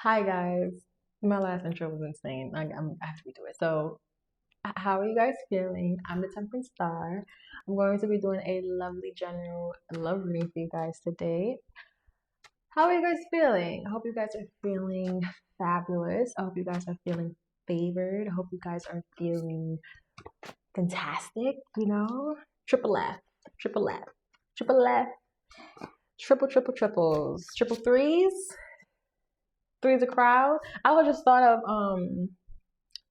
Hi guys. My last intro was insane. I have to redo it. So, how are you guys feeling? I'm the Temperance Star. I'm going to be doing a lovely general love reading for you guys today. How are you guys feeling? I hope you guys are feeling fabulous. I hope you guys are feeling favored. I hope you guys are feeling fantastic. Triple F, triple F, triple F, triples, triple threes, threes a crowd. I was just thought of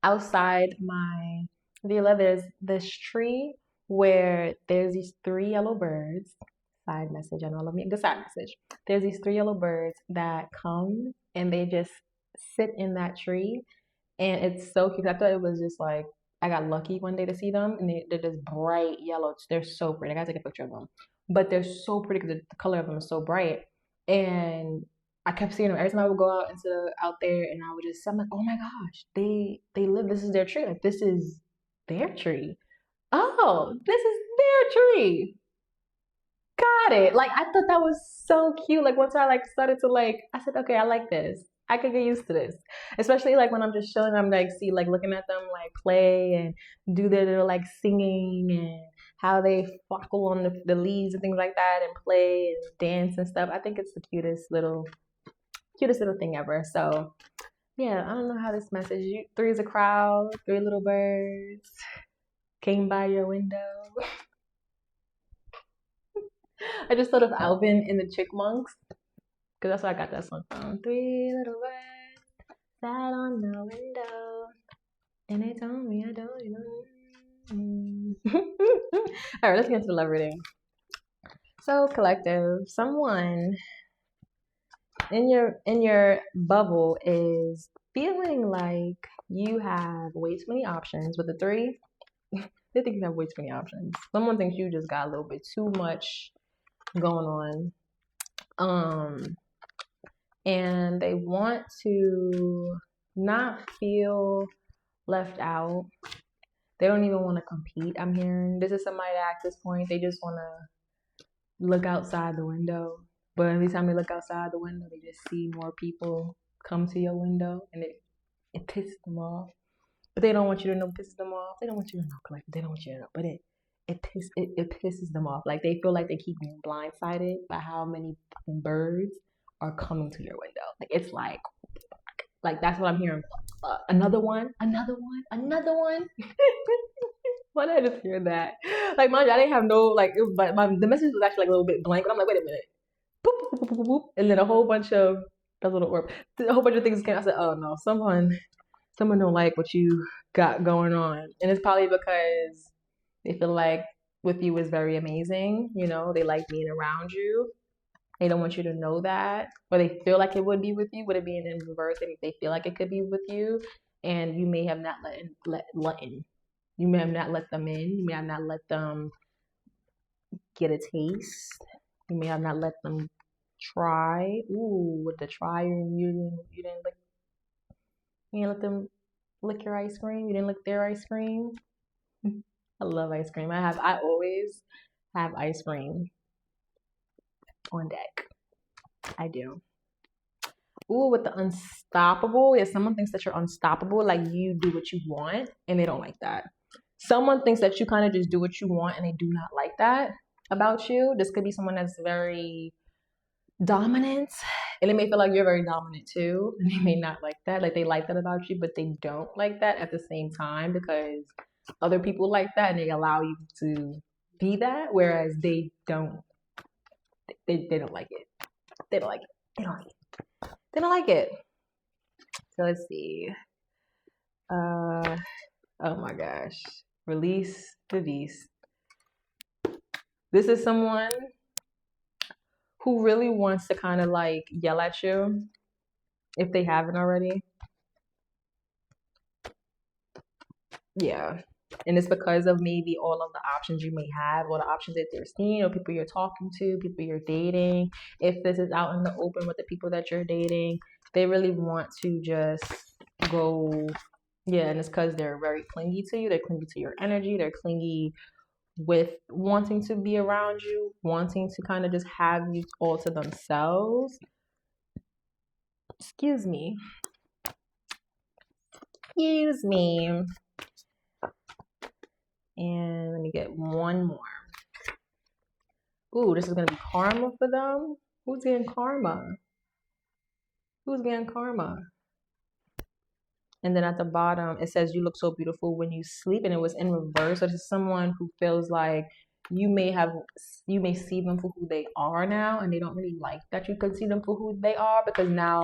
outside my villa, there's this tree where there's these three yellow birds. Side message, I know I love me a good side message. There's these three yellow birds that come and they just sit in that tree, and it's so cute. I thought it was just like I got lucky one day to see them, and they're just bright yellow. They're so pretty. I gotta take a picture of them, but they're so pretty because the color of them is so bright. And I kept seeing them every time I would go out there, and I would just I'm like, oh my gosh, they live. This is their tree. Like this is their tree. Oh, this is their tree. Got it. Like I thought that was so cute. Like once I started to I said, okay, I like this. I could get used to this. Especially like when I'm just chilling, I'm like see like looking at them like play and do their little like singing and how they flockle on the leaves and things like that and play and dance and stuff. I think it's the cutest little thing ever. So yeah, I don't know how this message. Three is a crowd, three little birds came by your window. I just thought of Alvin and the Chipmunks because that's where I got that song from. Three little birds sat on the window and they told me I don't know. All right, let's get into the love reading. So, collective, someone in your bubble is feeling like you have way too many options with the three. They think you have way too many options. Someone thinks you just got a little bit too much going on. And they want to not feel left out. They don't even want to compete. I'm hearing this is somebody that at this point they just want to look outside the window. But every time they look outside the window, they just see more people come to your window, and it pisses them off. But they don't want you to know it pisses them off. They don't want you to know, collective. They don't want you to know. But it pisses them off. Like they feel like they keep being blindsided by how many fucking birds are coming to your window. Like it's like that's what I'm hearing. Another one, another one, another one. Why did I just hear that? Like, mind you, I didn't have no like. It was, the message was actually like a little bit blank, but I'm like, wait a minute, boop, boop, boop, boop, boop. And then a whole bunch of that's a little word. A whole bunch of things came. I said, oh no, someone don't like what you got going on, and it's probably because they feel like with you is very amazing. They like being around you. They don't want you to know that, or they feel like it would be with you. Would it be in reverse? They feel like it could be with you, and you may have not let in. You may have not let them in. You may have not let them get a taste. You may have not let them try. Ooh, with the try, you didn't let them lick your ice cream. You didn't lick their ice cream. I love ice cream. I always have ice cream on deck. I do. Ooh, with the unstoppable, yeah, someone thinks that you're unstoppable, like you do what you want, and they don't like that. Someone thinks that you kind of just do what you want, and they do not like that about you. This could be someone that's very dominant, and they may feel like you're very dominant too, and they may not like that. Like they like that about you, but they don't like that at the same time because other people like that, and they allow you to be that, whereas they don't. They don't like it. They don't like it. They don't like it. They don't like it. So let's see. Oh my gosh. Release the beast. This is someone who really wants to kind of like yell at you if they haven't already. Yeah. And it's because of maybe all of the options you may have, or the options that they're seeing, or people you're talking to, people you're dating. If this is out in the open with the people that you're dating, they really want to just go. Yeah, and it's because they're very clingy to you. They're clingy to your energy. They're clingy with wanting to be around you, wanting to kind of just have you all to themselves. Excuse me. Excuse me. And let me get one more. Ooh, this is gonna be karma for them. Who's getting karma? Who's getting karma? And then at the bottom, it says, you look so beautiful when you sleep. And it was in reverse. So this is someone who feels like you may see them for who they are now. And they don't really like that you can see them for who they are. Because now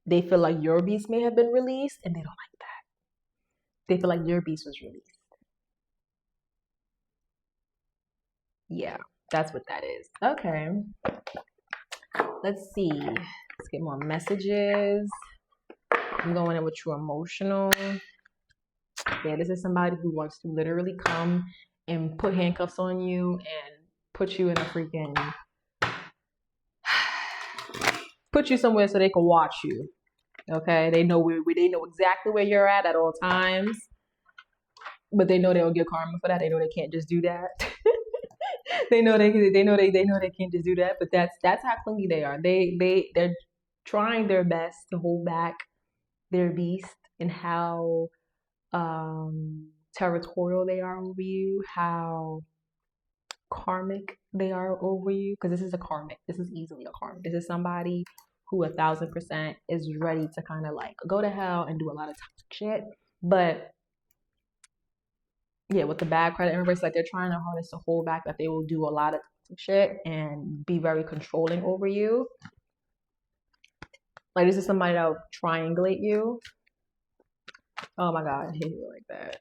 they feel like your beast may have been released. And they don't like that. They feel like your beast was released. Yeah, that's what that is. Okay. Let's see. Let's get more messages. I'm going in with true emotional. Yeah, this is somebody who wants to literally come and put handcuffs on you and put you in a freaking... put you somewhere so they can watch you. Okay? They know they know exactly where you're at all times. But they know they'll get karma for that. They know they can't just do that. they know they can't just do that. But that's how clingy they are. They're trying their best to hold back their beast and how territorial they are over you, how karmic they are over you. Because this is a karmic. This is easily a karmic. This is somebody who 1,000% is ready to kind of like go to hell and do a lot of toxic shit. But yeah, with the bad credit, remember, it's like they're trying their hardest to hold back that they will do a lot of toxic shit and be very controlling over you. Like, this is somebody that will triangulate you. Oh my God, I hate people like that.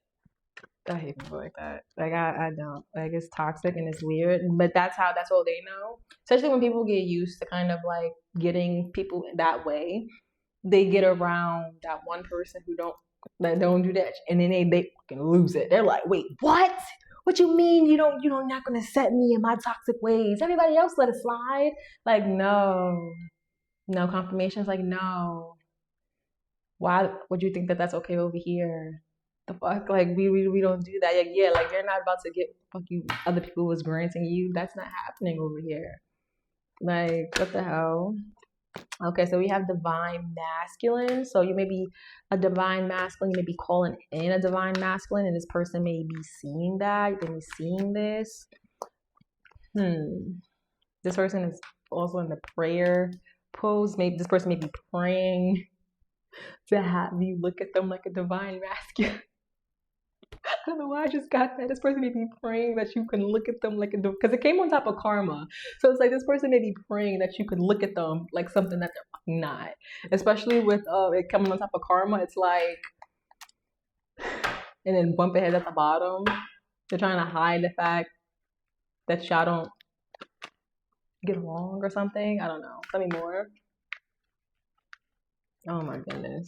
I hate people like that. Like, I don't. Like, it's toxic and it's weird. But that's all they know. Especially when people get used to kind of like getting people that way. They get around that one person who don't do that. And then they fucking lose it. They're like, wait, what? What you mean you're not gonna set me in my toxic ways? Everybody else let it slide. Like, no. No, confirmation's like, no. Why would you think that that's okay over here? The fuck? Like, we don't do that. Like, yeah, like, you're not about to get fuck you other people was granting you. That's not happening over here. Like, what the hell? Okay, so we have divine masculine. So you may be a divine masculine. You may be calling in a divine masculine, and this person may be seeing that. They may be seeing this. This person is also in the prayer pose. Maybe this person may be praying to have you look at them like a divine masculine. I don't know why I just got that. This person may be praying that you can look at them like a... Because it came on top of karma. So it's like this person may be praying that you can look at them like something that they're fucking not. Especially with it coming on top of karma. It's like... And then bump heads at the bottom. They're trying to hide the fact that y'all don't get along or something. I don't know. Tell me more. Oh my goodness.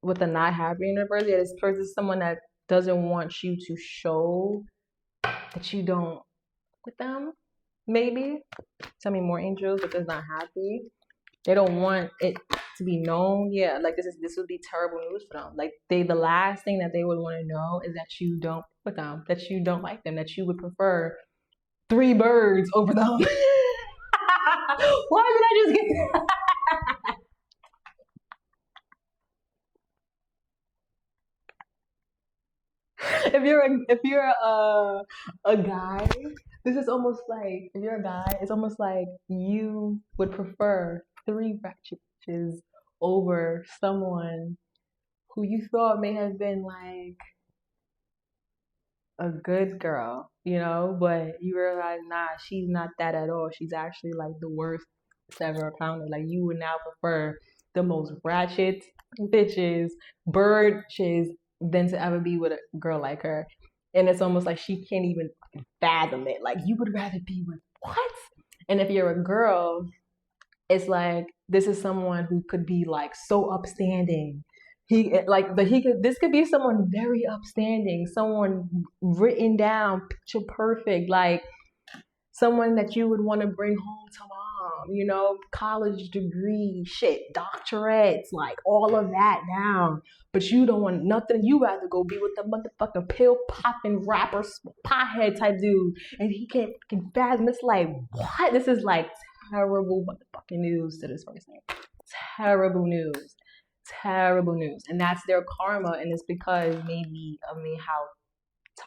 With the not happy in reverse, yeah, this person is someone that doesn't want you to show that you don't with them. Maybe. Tell me more, angels, but they're not happy. They don't want it to be known. Yeah, like this would be terrible news for them. Like the last thing that they would want to know is that you don't with them, that you don't like them, that you would prefer 3 birds over them. Why did I just get if you're a guy, this is almost like, if you're a guy, it's almost like you would prefer 3 ratchets over someone who you thought may have been like a good girl, but you realize, nah, she's not that at all. She's actually like the worst ever encountered. Like, you would now prefer the most ratchet bitches, birches, than to ever be with a girl like her. And it's almost like she can't even fathom it. Like, you would rather be with what? And if you're a girl, it's like, this is someone who could be like so upstanding. This could be someone very upstanding, someone written down, picture perfect, like someone that you would want to bring home to mom, college degree, shit, doctorates, like all of that down. But you don't want nothing. You rather go be with the motherfucking pill popping rapper, pothead type dude, and he can't fathom. It's like, what? This is like terrible motherfucking news to this person. Terrible news. Terrible news. And that's their karma, and it's because maybe of how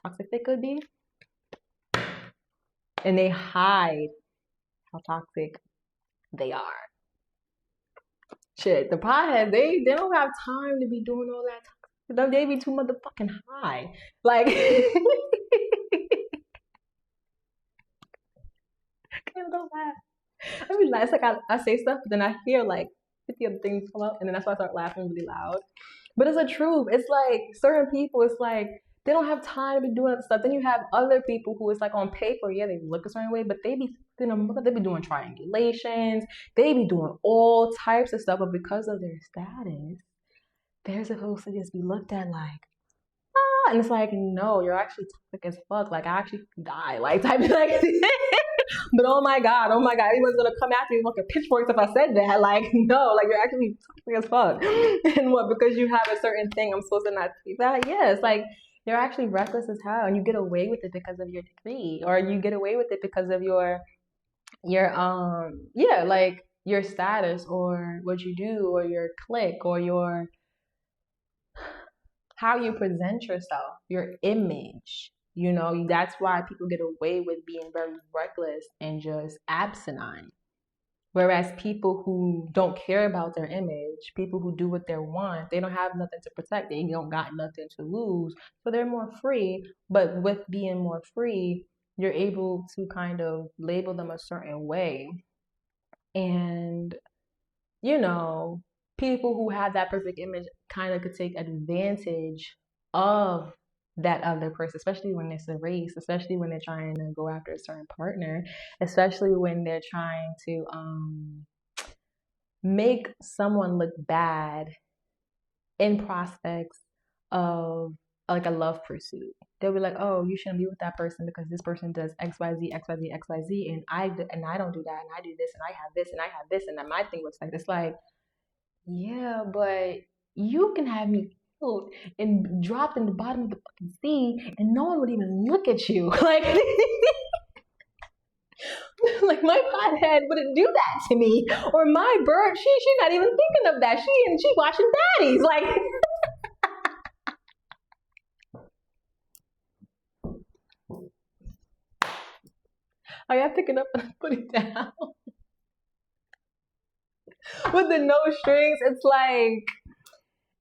toxic they could be. And they hide how toxic they are. Shit, the potheads, they don't have time to be doing all that toxic. They be too motherfucking high. Like, don't laugh. I mean, it's like I say stuff, but then I hear like 50 other things come up, and then that's why I start laughing really loud. But it's the truth. It's like certain people, it's like they don't have time to be doing that stuff. Then you have other people who it's like on paper, yeah, they look a certain way, but they be doing triangulations, they be doing all types of stuff, but because of their status, they're supposed to just be looked at like, and it's like, no, you're actually toxic as fuck. Like, I actually die, like, type of like. But oh my god, anyone's gonna come after me with like a pitchforks if I said that. Like, no, like, you're actually toxic as fuck. And what, because you have a certain thing, I'm supposed to not see that? Yeah, it's like you're actually reckless as hell, and you get away with it because of your degree, or you get away with it because of your like your status, or what you do, or your clique, or your how you present yourself, your image. You know, that's why people get away with being very reckless and just asinine. Whereas people who don't care about their image, people who do what they want, they don't have nothing to protect. They don't got nothing to lose. So they're more free. But with being more free, you're able to kind of label them a certain way. And, you know, people who have that perfect image kind of could take advantage of that other person, especially when it's a race, especially when they're trying to go after a certain partner, especially when they're trying to make someone look bad in prospects of like a love pursuit. They'll be like, oh, you shouldn't be with that person because this person does XYZ, XYZ, XYZ, and I don't do that, and I do this, and I have this, and I have this, and then my thing looks like this. Like, yeah, but you can have me killed and dropped in the bottom of the fucking sea, and no one would even look at you. Like, like my pothead wouldn't do that to me, or my bird, she not even thinking of that. She watching baddies. Like, are y'all picking up and put it down? With the no strings, it's like,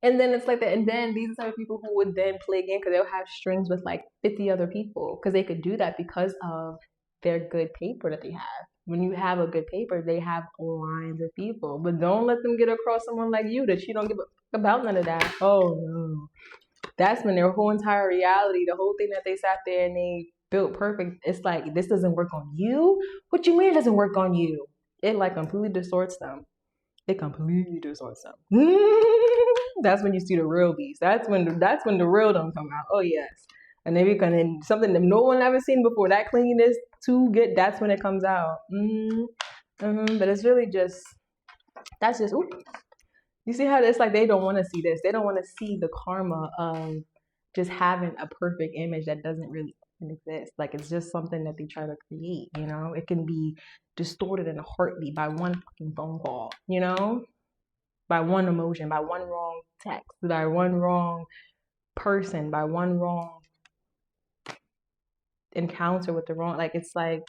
and then it's like that, and then these are people who would then play again because they'll have strings with like 50 other people because they could do that because of their good paper that they have. When you have a good paper, they have lines of people, but don't let them get across someone like you that you don't give a fuck about none of that. Oh no, that's when their whole entire reality, the whole thing that they sat there and they built perfect, it's like, this doesn't work on you. What you mean it doesn't work on you? It like completely distorts them. It completely distorts them. That's when you see the real beast. That's when the real don't come out. Oh yes, and then something that no one ever seen before. That cleanliness too good. That's when it comes out. But it's really just ooh. You see how it's like they don't want to see this. They don't want to see the karma of just having a perfect image that doesn't really exist. Like, it's just something that they try to create. You know, it can be distorted in a heartbeat by one fucking phone call. You know, by one emotion, by one wrong text, by one wrong person, by one wrong encounter with the wrong. Like, it's like,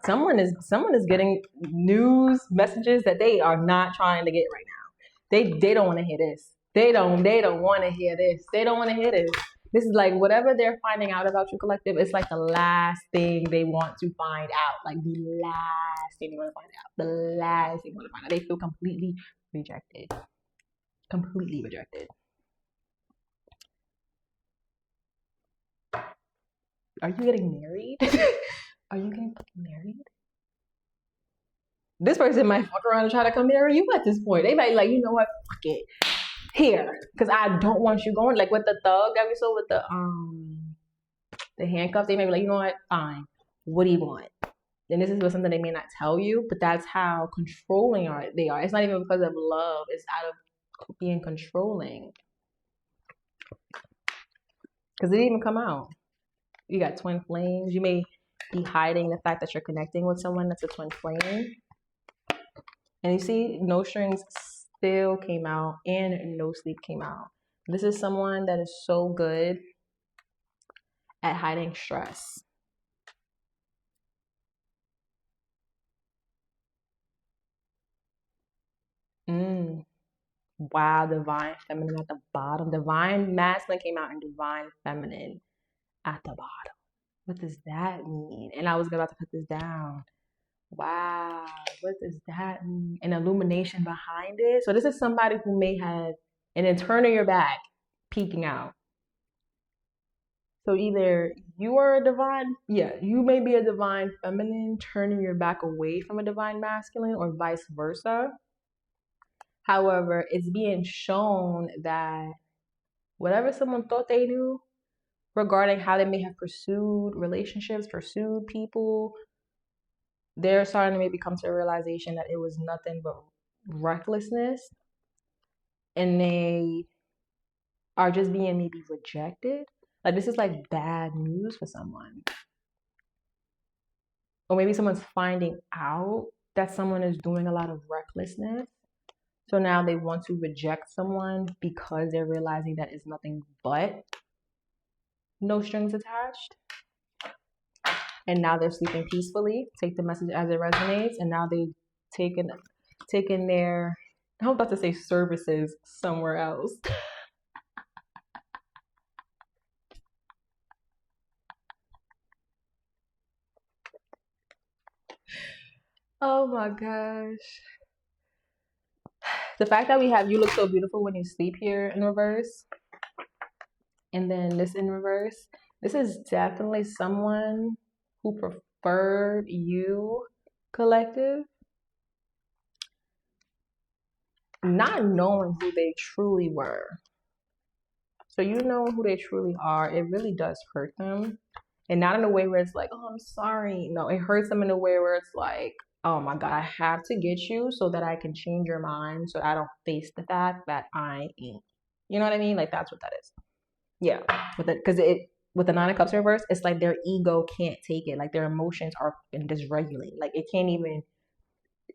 someone is getting news messages that they are not trying to get right now. They don't want to hear this. They don't want to hear this. They don't want to hear this. This is like whatever they're finding out about your collective, it's like the last thing they want to find out. Like the last thing they want to find out. The last thing they want to find out. They feel completely rejected. Completely rejected. Are you getting married? Are you getting fucking married? This person might fuck around and try to come marry you at this point. They might like, you know what? Fuck it. Here. Because I don't want you going. Like with the thug that we saw with the handcuffs, they may be like, you know what? Fine. What do you want? And this is something they may not tell you, but that's how controlling they are. It's not even because of love. It's out of being controlling. Because it didn't even come out. You got twin flames. You may be hiding the fact that you're connecting with someone that's a twin flame. And you see, no strings still came out and no sleep came out. This is someone that is so good at hiding stress. Wow, divine feminine at the bottom. Divine masculine came out and divine feminine at the bottom. What does that mean? And I was about to put this down. Wow, what does that mean? An illumination behind it. So this is somebody who may have an internal your back peeking out. So either you are a divine, you may be a divine feminine turning your back away from a divine masculine or vice versa. However, it's being shown that whatever someone thought they knew regarding how they may have pursued relationships, pursued people, they're starting to maybe come to a realization that it was nothing but recklessness, and they are just being maybe rejected. Like, this is like bad news for someone. Or maybe someone's finding out that someone is doing a lot of recklessness. So now they want to reject someone because they're realizing that it's nothing but no strings attached. And now they're sleeping peacefully. Take the message as it resonates. And now they've taken their, I'm about to say services somewhere else. Oh my gosh. The fact that we have you look so beautiful when you sleep here in reverse, and then this in reverse, this is definitely someone who preferred you, collective, not knowing who they truly were. So you know who they truly are, it really does hurt them. And not in a way where it's like, oh, I'm sorry. No, it hurts them in a way where it's like, oh my God, I have to get you so that I can change your mind, so I don't face the fact that I ain't. You know what I mean? Like, that's what that is. Yeah. Because with the Nine of Cups reverse, it's like their ego can't take it. Like, their emotions are dysregulated. Like, it can't even,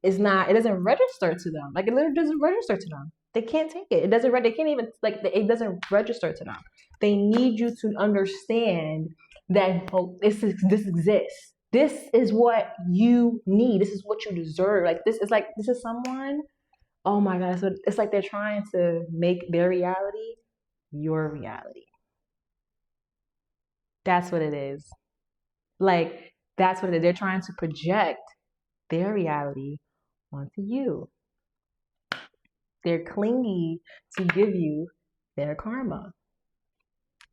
it doesn't register to them. Like, it literally doesn't register to them. They can't take it. It doesn't, they can't even, like, it doesn't register to them. They need you to understand that, oh, this exists. This is what you need. This is what you deserve. Like, this is someone, oh my God. So it's like they're trying to make their reality your reality. That's what it is. Like, that's what it is. They're trying to project their reality onto you. They're clingy to give you their karma.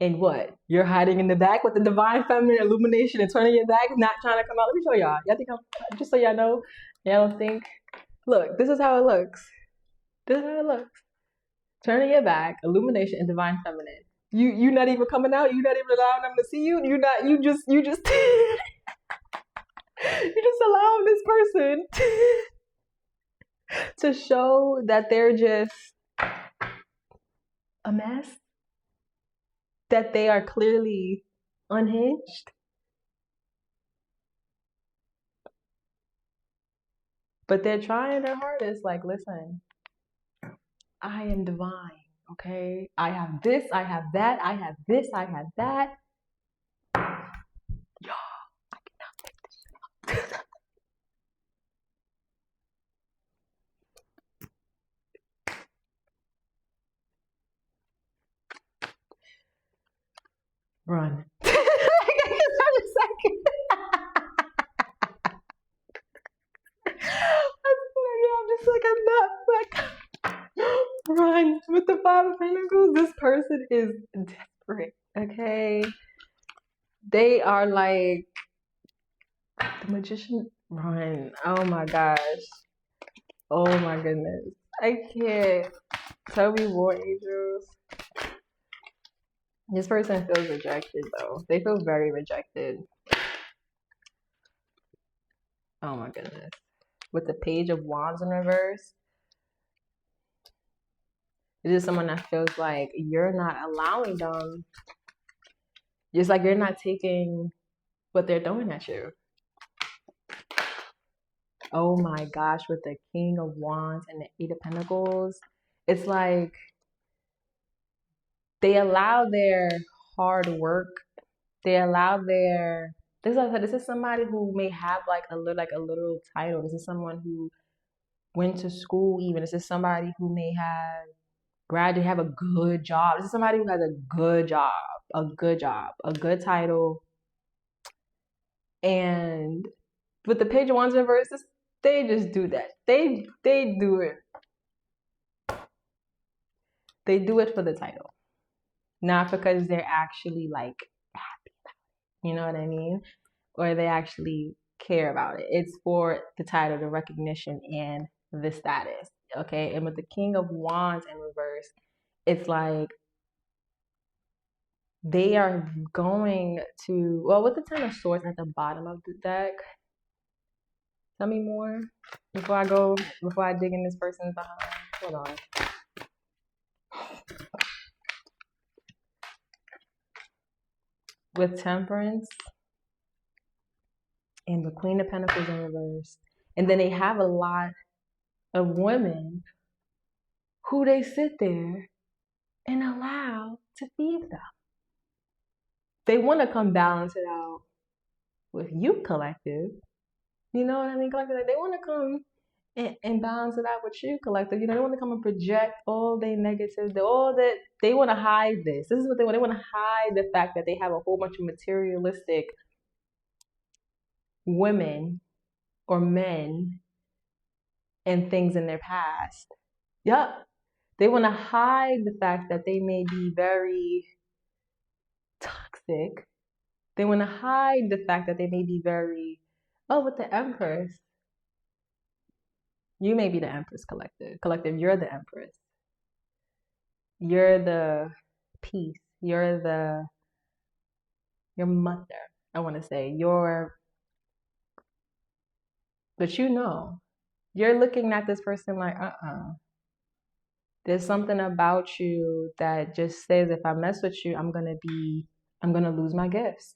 And what? You're hiding in the back with the divine feminine illumination and turning your back, not trying to come out. Let me show y'all. Y'all think I'm, just so y'all know, y'all don't think. Look, this is how it looks. This is how it looks. Turning your back, illumination and divine feminine. You not even coming out. You not even allowing them to see you. You just you just allowing this person to show that they're just a mess. That they are clearly unhinged. But they're trying their hardest. Like, listen, I am divine, okay? I have this, I have that, I have this, I have that. Y'all, I cannot make this up. Run. I'm just like, I'm not like, run with the Five of Pentacles. This person is desperate, okay? They are like the Magician. Run. Oh my gosh. Oh my goodness. I can't. Tell me more, angels. This person feels rejected, though. They feel very rejected. Oh my goodness. With the Page of Wands in reverse, it is someone that feels like you're not allowing them. Just like you're not taking what they're throwing at you. Oh my gosh, with the King of Wands and the Eight of Pentacles, it's like they allow their hard work. They allow their this is somebody who may have like a little title. This is someone who went to school even. This is somebody who may have graduated, have a good job. This is somebody who has a good job, a good title. And with the Page of Wands reverse, they just do that. They do it. They do it for the title. Not because they're actually like happy about it. You know what I mean? Or they actually care about it. It's for the title, the recognition, and the status. Okay. And with the King of Wands in reverse, it's like they are going to, well, with the Ten of Swords at the bottom of the deck. Tell me more before I dig in this person's behind. Hold on. With Temperance and the Queen of Pentacles in reverse. And then they have a lot of women who they sit there and allow to feed them. They want to come balance it out with you, collective. You know what I mean? Collective, like they want to come and balance it out with you, collective. You know, they want to come and project all their negatives, all that they want to hide this. This is what they want. They want to hide the fact that they have a whole bunch of materialistic women or men and things in their past. Yep. They want to hide the fact that they may be very toxic. They want to hide the fact that they may be very, with the Empress. You may be the Empress, collective. Collective, you're the Empress. You're the peace. You're your mother, I want to say. But you know, you're looking at this person like, There's something about you that just says if I mess with you, I'm gonna lose my gifts.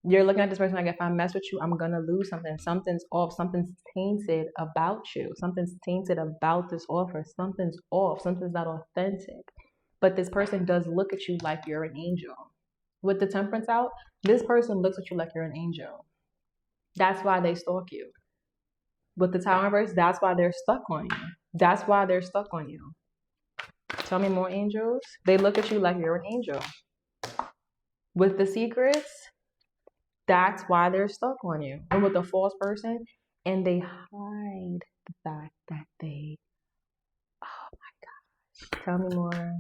You're looking at this person like if I mess with you, I'm gonna lose something. Something's off. Something's tainted about you. Something's tainted about this offer. Something's off. Something's not authentic. But this person does look at you like you're an angel. With the Temperance out, this person looks at you like you're an angel. That's why they stalk you. With the Tower reverse, that's why they're stuck on you. That's why they're stuck on you. Tell me more, angels. They look at you like you're an angel. With the Secrets, that's why they're stuck on you. And with the false person, and they hide the fact that they, oh my gosh. Tell me more.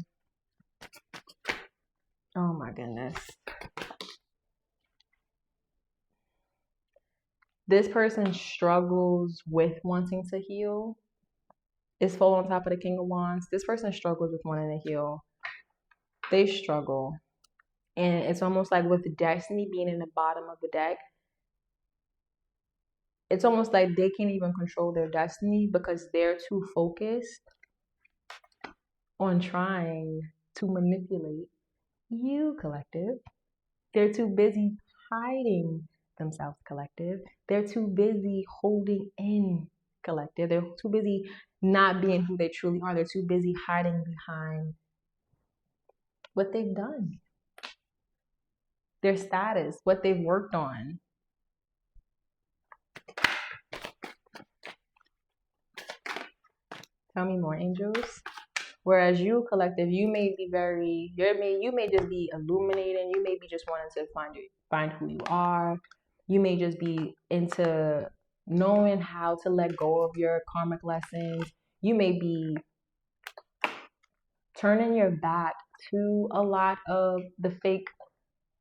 Oh my goodness. This person struggles with wanting to heal. It's full on top of the King of Wands. This person struggles with wanting to heal. They struggle. And it's almost like with the Destiny being in the bottom of the deck, it's almost like they can't even control their destiny because they're too focused on trying to manipulate you, collective. They're too busy hiding themselves, collective. They're too busy holding in, collective. They're too busy not being who they truly are. They're too busy hiding behind what they've done, their status, what they've worked on. Tell me more, angels. Whereas you, collective, you may be you may just be illuminating. You may be just wanting to find who you are. You may just be into knowing how to let go of your karmic lessons. You may be turning your back to a lot of the fake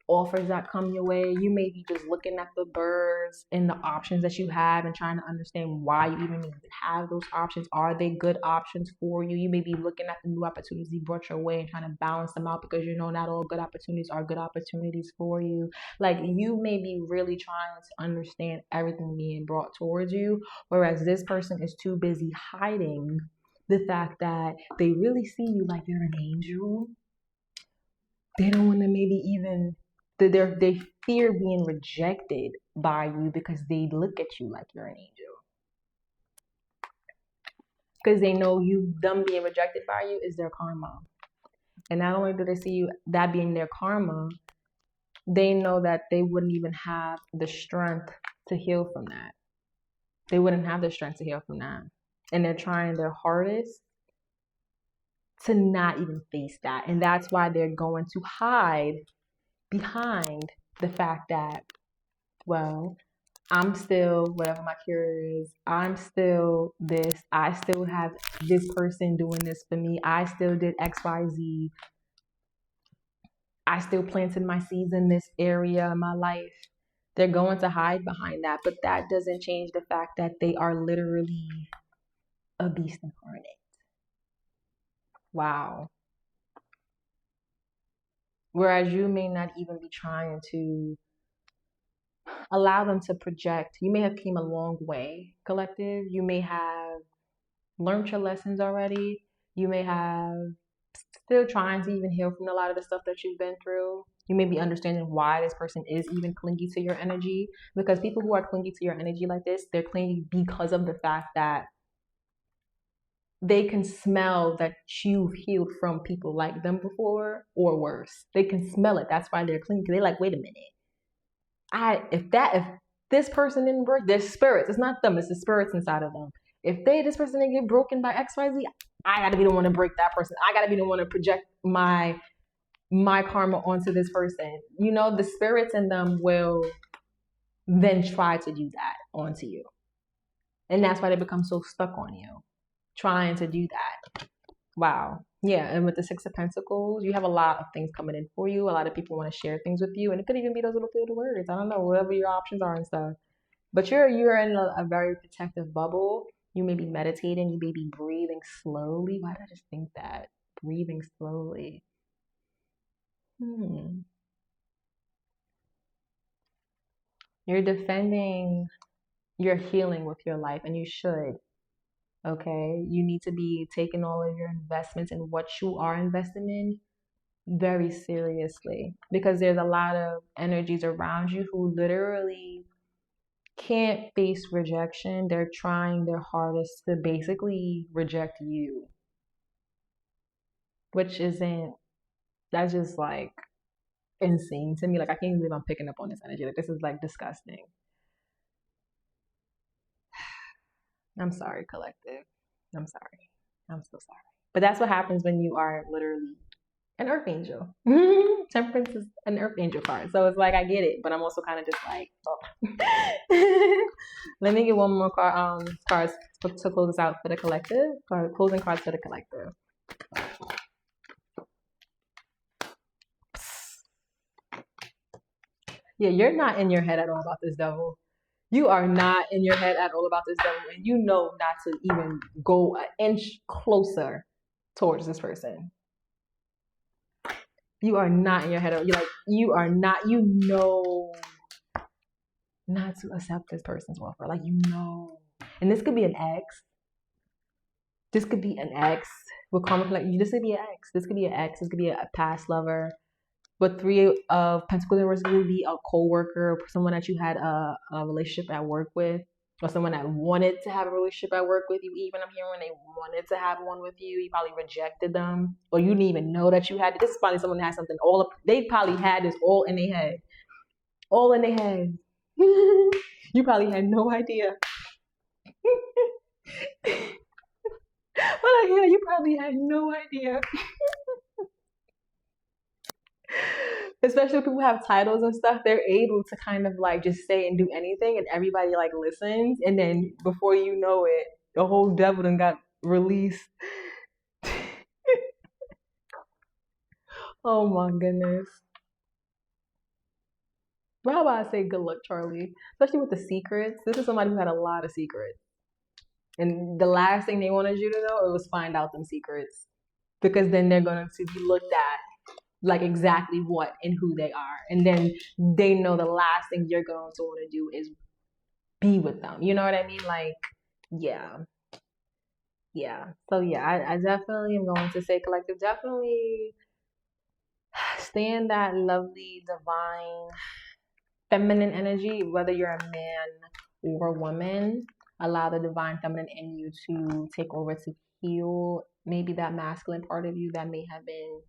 offers that come your way. You may be just looking at the birds and the options that you have and trying to understand why you even have those options. Are they good options for you? You may be looking at the new opportunities brought your way and trying to balance them out because you know not all good opportunities are good opportunities for you. Like you may be really trying to understand everything being brought towards you, whereas this person is too busy hiding the fact that they really see you like you're an angel. They don't want to maybe even they fear being rejected by you because they look at you like you're an angel. Because they know them being rejected by you is their karma. And not only do they see you that being their karma, they know that they wouldn't even have the strength to heal from that. They wouldn't have the strength to heal from that. And they're trying their hardest to not even face that. And that's why they're going to hide behind the fact that, well, I'm still whatever my cure is. I'm still this. I still have this person doing this for me. I still did XYZ. I still planted my seeds in this area of my life. They're going to hide behind that, but that doesn't change the fact that they are literally a beast incarnate. Wow. Whereas you may not even be trying to allow them to project. You may have came a long way, collective. You may have learned your lessons already. You may have still trying to even heal from a lot of the stuff that you've been through. You may be understanding why this person is even clingy to your energy, because people who are clingy to your energy like this, they're clingy because of the fact that they can smell that you've healed from people like them before or worse. They can smell it. That's why they're clingy. They're like, wait a minute. If this person didn't break, their spirits, it's not them, it's the spirits inside of them. If this person didn't get broken by XYZ, I gotta be the one to break that person. I gotta be the one to project my karma onto this person. You know, the spirits in them will then try to do that onto you. And that's why they become so stuck on you, trying to do that. Wow. Yeah, and with the Six of Pentacles, you have a lot of things coming in for you. A lot of people want to share things with you, and it could even be those little field words. I don't know, whatever your options are and stuff. But you're in a very protective bubble. You may be meditating. You may be breathing slowly. Why did I just think that? Breathing slowly. You're defending your healing with your life, and you should. Okay, you need to be taking all of your investments and what you are investing in very seriously, because there's a lot of energies around you who literally can't face rejection. They're trying their hardest to basically reject you, which that's just like insane to me. Like, I can't believe I'm picking up on this energy. Like, this is like disgusting. I'm sorry, collective. I'm sorry. I'm so sorry. But that's what happens when you are literally an earth angel. Temperance is an earth angel card. So it's like, I get it, but I'm also kind of just like, oh. Let me get one more cards to close us out for the collective. Closing cards for the collective. Yeah, you're not in your head at all about this devil. You are not in your head at all about this devil, and you know not to even go an inch closer towards this person. You are not in your head. You are not, you know not to accept this person's offer. Like, you know. And this could be an ex. This could be an ex with karma. Like, this could be an ex. This could be an ex. This could be a past lover. But Three of Pentacles in reverse could be a co-worker, someone that you had a relationship at work with, or someone that wanted to have a relationship at work with you. Even I'm hearing they wanted to have one with you. You probably rejected them, or you didn't even know that you had it. This is probably someone that had something they probably had this all in their head. All in their head. You probably had no idea. But you probably had no idea. Especially when people have titles and stuff, they're able to kind of like just say and do anything, and everybody like listens, and then before you know it, the whole devil done got released. Oh my goodness. But how about I say good luck, Charlie? Especially with the secrets. This is somebody who had a lot of secrets. And the last thing they wanted you to know, it was find out them secrets. Because then they're going to be looked at like exactly what and who they are. And then they know the last thing you're going to want to do is be with them. You know what I mean? Like, yeah. Yeah. So yeah, I definitely am going to say, collective, definitely stay in that lovely, divine feminine energy, whether you're a man or a woman. Allow the divine feminine in you to take over to heal maybe that masculine part of you that may have been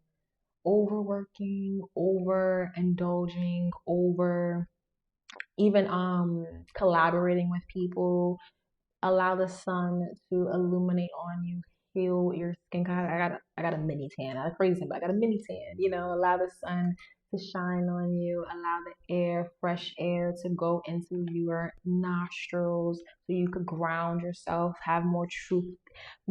overworking, overindulging, over even collaborating with people. Allow the sun to illuminate on you, heal your skin. I got a mini tan. I crazy, but I got a mini tan. You know, allow the sun to shine on you. Allow the air, fresh air, to go into your nostrils so you could ground yourself, have more truth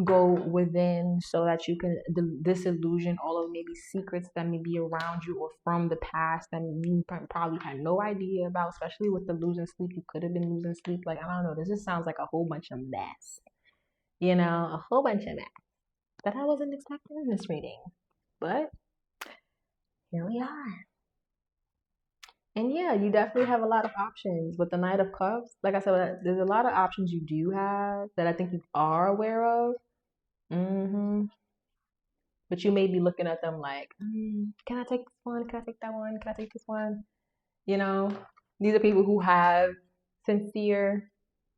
go within, so that you can disillusion all of maybe secrets that may be around you or from the past that you probably had no idea about, especially with the losing sleep. You could have been losing sleep. Like, I don't know, this just sounds like a whole bunch of mess, you know, a whole bunch of mess that I wasn't expecting in this reading, but here we are. And yeah, you definitely have a lot of options with the Knight of Cups. Like I said, there's a lot of options you do have that I think you are aware of. But you may be looking at them like, can I take this one? Can I take that one? Can I take this one? You know, these are people who have sincere.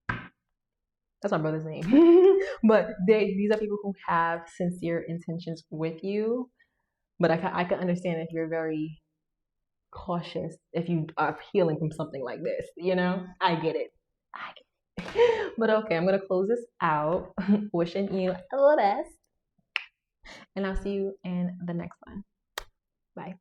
That's my brother's name. But these are people who have sincere intentions with you. But I can understand if you're very cautious if you are healing from something like this. You know, I get it. I get it. But okay, I'm gonna close this out. Wishing you the best, and I'll see you in the next one. Bye.